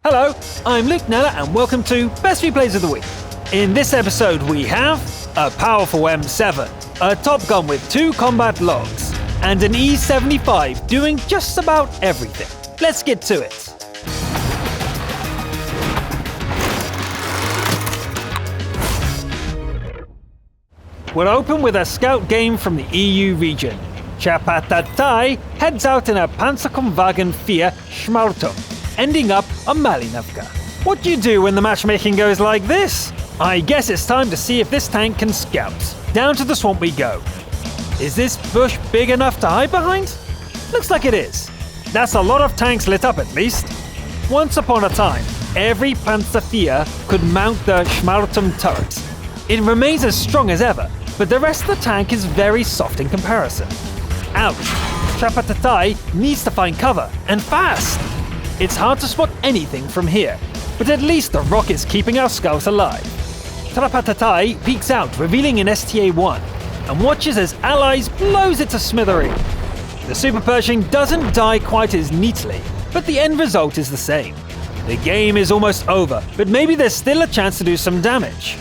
Hello, I'm Luke Nella and welcome to Best Replays of the Week. In this episode we have a powerful M7, a Top Gun with 2 combat logs, and an E75 doing just about everything. Let's get to it. We'll open with a scout game from the EU region. Chapatatai heads out in a Panzerkampfwagen 4 Schmartum, ending up on Malinavka. What do you do when the matchmaking goes like this? I guess it's time to see if this tank can scout. Down to the swamp we go. Is this bush big enough to hide behind? Looks like it is. That's a lot of tanks lit up at least. Once upon a time, every Panzer IV could mount the Schmartum turret. It remains as strong as ever, but the rest of the tank is very soft in comparison. Ouch! Chapatatai needs to find cover, and fast! It's hard to spot anything from here, but at least the rocket's keeping our scout alive. Chapatatai peeks out, revealing an STA-1, and watches as Allies blows it to smithereens. The Super Pershing doesn't die quite as neatly, but the end result is the same. The game is almost over, but maybe there's still a chance to do some damage.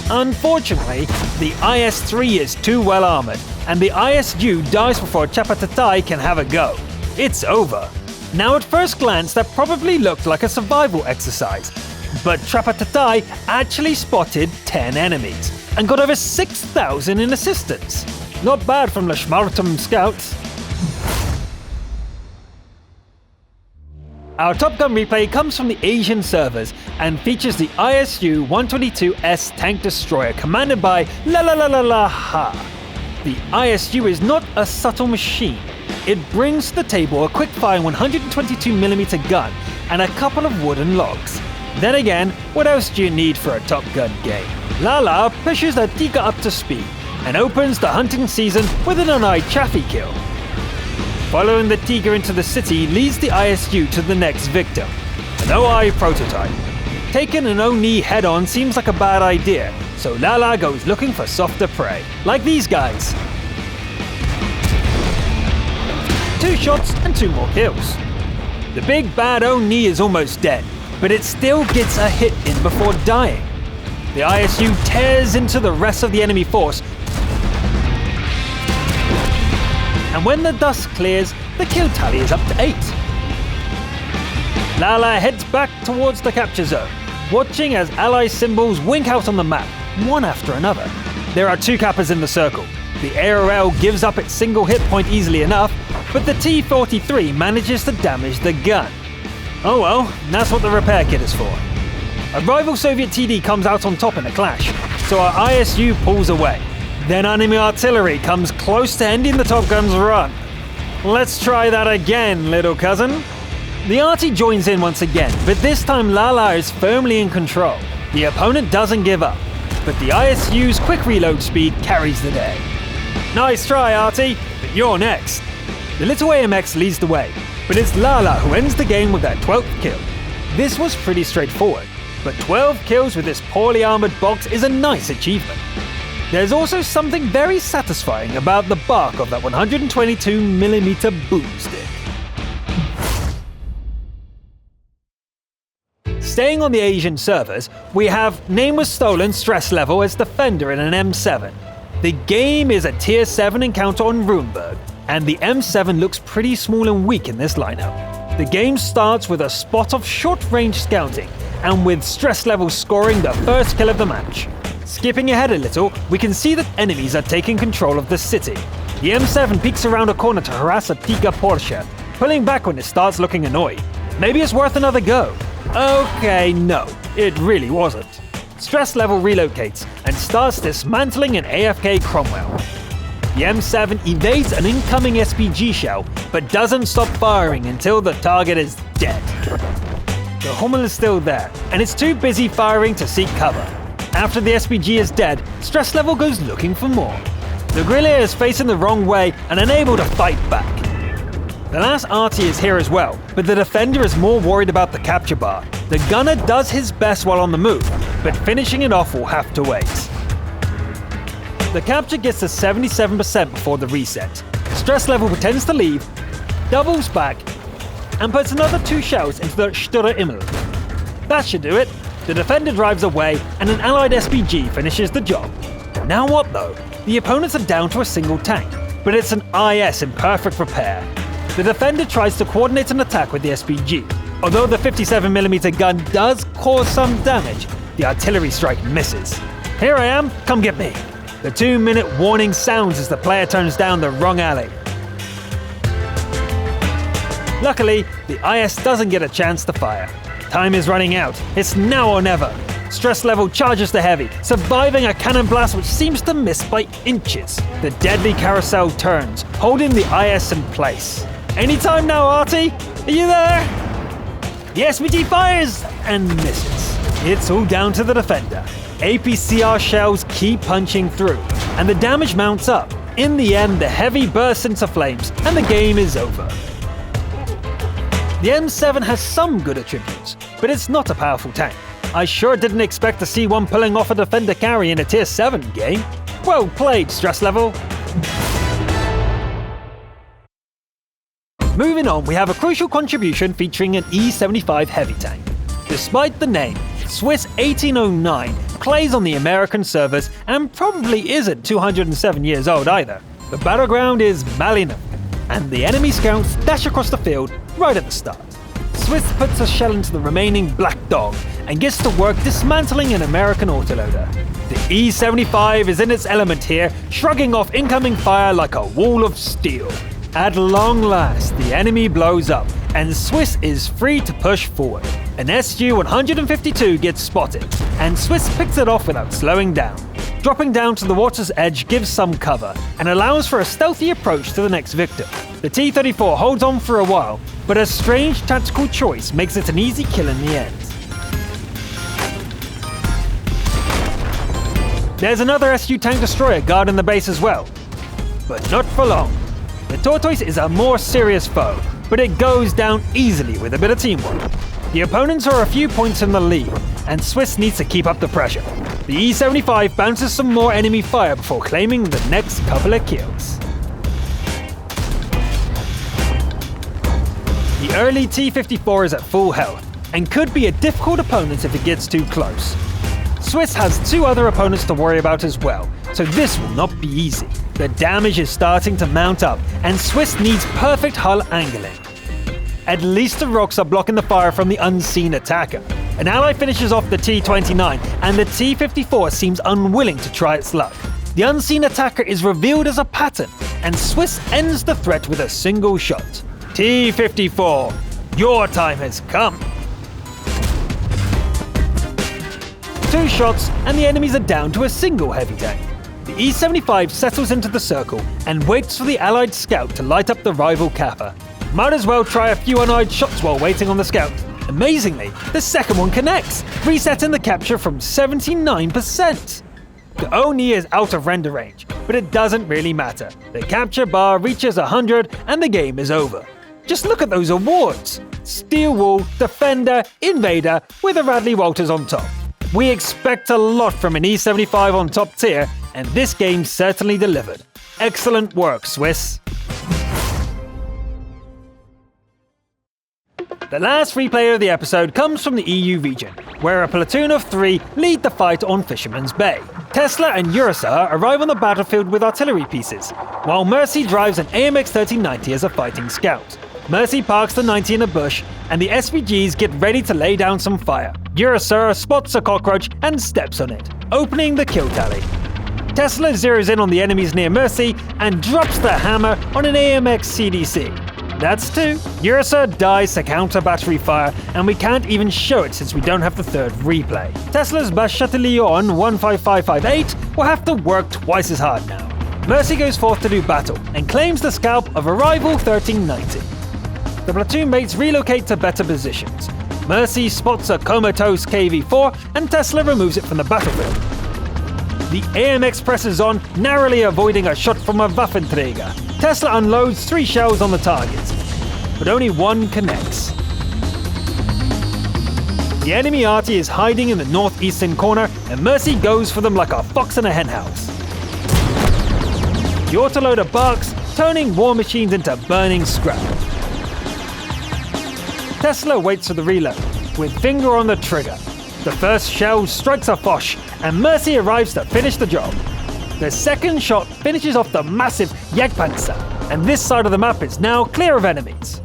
Unfortunately, the IS-3 is too well armored, and the ISU dies before Chapatatai can have a go. It's over. Now at first glance that probably looked like a survival exercise, but Chapatatai actually spotted 10 enemies, and got over 6,000 in assistance. Not bad from the Schmartum scouts. Our Top Gun replay comes from the Asian servers and features the ISU-122S tank destroyer commanded by La Ha. The ISU is not a subtle machine. It brings to the table a quick-fire 122mm gun and a couple of wooden logs. Then again, what else do you need for a Top Gun game? Lala pushes the Tika up to speed and opens the hunting season with an uneyed Chaffee kill. Following the Tiger into the city leads the ISU to the next victim, an OI prototype. Taking an Oni head-on seems like a bad idea, so Lala goes looking for softer prey, like these guys. 2 shots and 2 more kills. The big bad Oni is almost dead, but it still gets a hit in before dying. The ISU tears into the rest of the enemy force, and when the dust clears, the kill tally is up to 8. Lala heads back towards the capture zone, watching as Allied symbols wink out on the map, one after another. There are 2 Kappas in the circle. The ARL gives up its single hit point easily enough, but the T-43 manages to damage the gun. Oh well, that's what the repair kit is for. A rival Soviet TD comes out on top in a clash, so our ISU pulls away. Then enemy artillery comes close to ending the Top Gun's run. Let's try that again, little cousin. The arty joins in once again, but this time Lala is firmly in control. The opponent doesn't give up, but the ISU's quick reload speed carries the day. Nice try, arty, but you're next. The little AMX leads the way, but it's Lala who ends the game with their 12th kill. This was pretty straightforward, but 12 kills with this poorly armored box is a nice achievement. There's also something very satisfying about the bark of that 122mm boomstick. Staying on the Asian servers, we have Name Was Stolen stress level as Defender in an M7. The game is a Tier 7 encounter on Runeberg, and the M7 looks pretty small and weak in this lineup. The game starts with a spot of short-range scouting, and with stress level scoring the first kill of the match. Skipping ahead a little, we can see that enemies are taking control of the city. The M7 peeks around a corner to harass a Tika Porsche, pulling back when it starts looking annoyed. Maybe it's worth another go. Okay, no, it really wasn't. Stress level relocates and starts dismantling an AFK Cromwell. The M7 evades an incoming SPG shell, but doesn't stop firing until the target is dead. The Hummel is still there, and it's too busy firing to seek cover. After the SPG is dead, stress level goes looking for more. The Grillier is facing the wrong way and unable to fight back. The last arty is here as well, but the Defender is more worried about the capture bar. The Gunner does his best while on the move, but finishing it off will have to wait. The capture gets to 77% before the reset. Stress level pretends to leave, doubles back, and puts another 2 shells into the Sturre Immel. That should do it. The defender drives away, and an allied SPG finishes the job. Now what though? The opponents are down to a single tank, but it's an IS in perfect repair. The defender tries to coordinate an attack with the SPG. Although the 57mm gun does cause some damage, the artillery strike misses. Here I am, come get me. The 2-minute warning sounds as the player turns down the wrong alley. Luckily, the IS doesn't get a chance to fire. Time is running out. It's now or never. Stress level charges the heavy, surviving a cannon blast which seems to miss by inches. The deadly carousel turns, holding the IS in place. Anytime now, Artie? Are you there? The SPG fires and misses. It's all down to the defender. APCR shells keep punching through, and the damage mounts up. In the end, the heavy bursts into flames, and the game is over. The M7 has some good attributes, but it's not a powerful tank. I sure didn't expect to see one pulling off a defender carry in a Tier 7 game. Well played, stress level. Moving on, we have a crucial contribution featuring an E75 heavy tank. Despite the name, Swiss 1809 plays on the American servers and probably isn't 207 years old either. The battleground is Malinov, and the enemy scouts dash across the field right at the start. Swiss puts a shell into the remaining Black Dog and gets to work dismantling an American autoloader. The E75 is in its element here, shrugging off incoming fire like a wall of steel. At long last, the enemy blows up, and Swiss is free to push forward. An Su-152 gets spotted, and Swiss picks it off without slowing down. Dropping down to the water's edge gives some cover, and allows for a stealthy approach to the next victim. The T-34 holds on for a while, but a strange tactical choice makes it an easy kill in the end. There's another SU tank destroyer guarding the base as well, but not for long. The Tortoise is a more serious foe, but it goes down easily with a bit of teamwork. The opponents are a few points in the lead, and Swiss needs to keep up the pressure. The E75 bounces some more enemy fire before claiming the next couple of kills. The early T-54 is at full health, and could be a difficult opponent if it gets too close. Swiss has two other opponents to worry about as well, so this will not be easy. The damage is starting to mount up, and Swiss needs perfect hull angling. At least the rocks are blocking the fire from the unseen attacker. An ally finishes off the T-29, and the T-54 seems unwilling to try its luck. The unseen attacker is revealed as a pattern, and Swiss ends the threat with a single shot. T-54, your time has come. 2 shots, and the enemies are down to a single heavy tank. The E-75 settles into the circle and waits for the allied scout to light up the rival Kappa. Might as well try a few uneyed shots while waiting on the scout. Amazingly, the second one connects, resetting the capture from 79%. The Oni is out of render range, but it doesn't really matter. The capture bar reaches 100 and the game is over. Just look at those awards. Steel Wall, Defender, Invader, with a Radley Walters on top. We expect a lot from an E-75 on top tier, and this game certainly delivered. Excellent work, Swiss. The last replay of the episode comes from the EU region, where a platoon of 3 lead the fight on Fisherman's Bay. Tesla and Ursa arrive on the battlefield with artillery pieces, while Mercy drives an AMX 1390 as a fighting scout. Mercy parks the 90 in a bush, and the SVGs get ready to lay down some fire. Ursa spots a cockroach and steps on it, opening the kill tally. Tesla zeroes in on the enemies near Mercy and drops the hammer on an AMX CDC. That's 2. Ursa dies to counter battery fire, and we can't even show it since we don't have the third replay. Tesla's Bachatelion 15558 will have to work twice as hard now. Mercy goes forth to do battle, and claims the scalp of a rival 1390. The platoon mates relocate to better positions. Mercy spots a comatose KV-4, and Tesla removes it from the battlefield. The AMX presses on, narrowly avoiding a shot from a Waffenträger. Tesla unloads 3 shells on the target, but only 1 connects. The enemy arty is hiding in the northeastern corner, and Mercy goes for them like a fox in a henhouse. The autoloader barks, turning war machines into burning scrap. Tesla waits for the reload, with finger on the trigger. The first shell strikes a Foch, and Mercy arrives to finish the job. The second shot finishes off the massive Jagdpanzer, and this side of the map is now clear of enemies.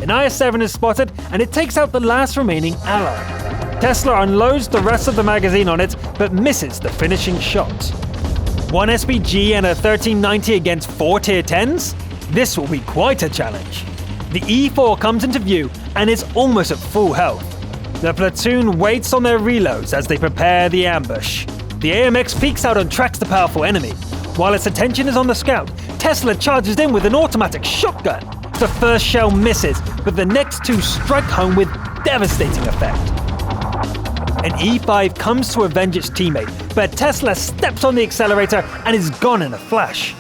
An IS-7 is spotted, and it takes out the last remaining ally. Tesla unloads the rest of the magazine on it, but misses the finishing shot. One SPG and a 1390 against 4 tier 10s? This will be quite a challenge. The E4 comes into view, and is almost at full health. The platoon waits on their reloads as they prepare the ambush. The AMX peeks out and tracks the powerful enemy. While its attention is on the scout, Tesla charges in with an automatic shotgun. The first shell misses, but the next two strike home with devastating effect. An E5 comes to avenge its teammate, but Tesla steps on the accelerator and is gone in a flash.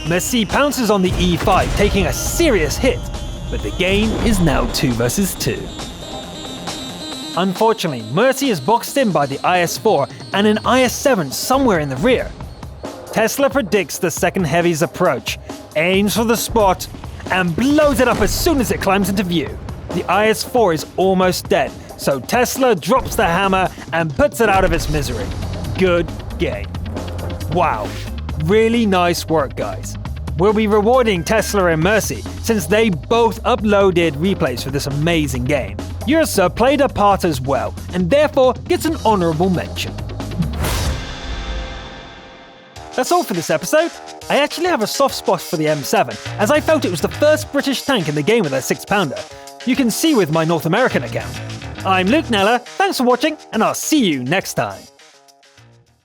Mercy pounces on the E5, taking a serious hit, but the game is now 2 versus 2. Unfortunately, Mercy is boxed in by the IS-4 and an IS-7 somewhere in the rear. Tesla predicts the second heavy's approach, aims for the spot, and blows it up as soon as it climbs into view. The IS-4 is almost dead, so Tesla drops the hammer and puts it out of its misery. Good game. Wow, really nice work, guys. We'll be rewarding Tesla and Mercy since they both uploaded replays for this amazing game. Ursa played a part as well, and therefore gets an honourable mention. That's all for this episode. I actually have a soft spot for the M7, as I felt it was the first British tank in the game with a 6-pounder. You can see with my North American account. I'm Luke Nella, thanks for watching, and I'll see you next time.